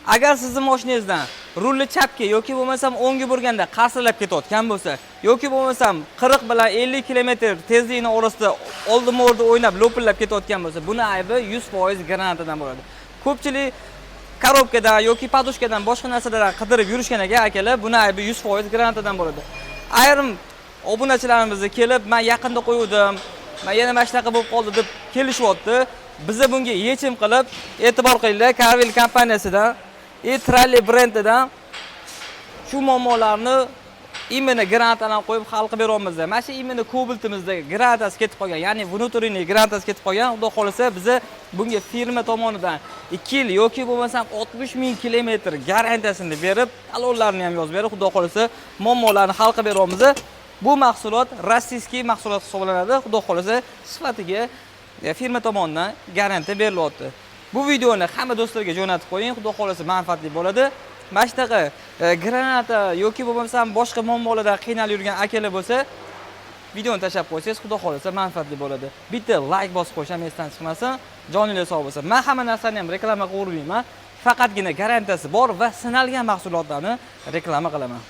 Agar sizning mashinangizdan rulni chapga yoki bo'lmasam o'ngga burganda qarsilab ketayotgan bo'lsa, yoki bo'lmasam 40 bilan 50 km tezlikning orasida oldin-orda o'ynab lopillab ketayotgan bo'lsa, buni aybi 100% granatadan bo'ladi. Ko'pchilik korobkadan yoki podushkadan boshqa narsalardan qidirib yurishgan ekan akalar, buni aybi 100% granatadan bo'ladi. Ayrim obunachilarimiz kelib, men yaqinda qo'ydim, men yana mana shunaqa bo'lib qoldi deb kelishyapti. Biz bunga yechim qilib, e'tibor qilinglar, Carvel kompaniyasidan, Trally brendidan shu muammolarni imенно granatadan qo'yib hal qilib beramiz. Mana shu imенно Cobaltimizda granatasi ketib qolgan, ya'ni внутренний granatasi ketib qolgan. Xudo xolasa biz bunga firma tomonidan 2 yil yoki bo'lmasam 60 ming kilometr garantiyasini berib, talonlarni ham yozib berib, xudo xolasa muammolarni hal qilib beramiz. Bu mahsulot rossiyskiy mahsulot hisoblanadi. Xudo xolasa sifatiga firma tomonidan garantiya berilyapti. Bu videoni hamma do'stlarga jo'natib qo'ying, xudo xolasa manfaatli bo'ladi. Mana shunaqa granata yoki bo'lmasam boshqa muammolardan qiynalib yurgan akalar bo'lsa, videoni tashlab qo'ysangiz, xudo xolasa manfaatli bo'ladi. Bitta like bosib qo'yish ham esdan chiqmasin. Joningiz sog' bo'lsin. Men hamma narsani ham reklama qilib urmayman. Faqatgina garantiyasi bor va sinalgan mahsulotlarni reklama qilaman.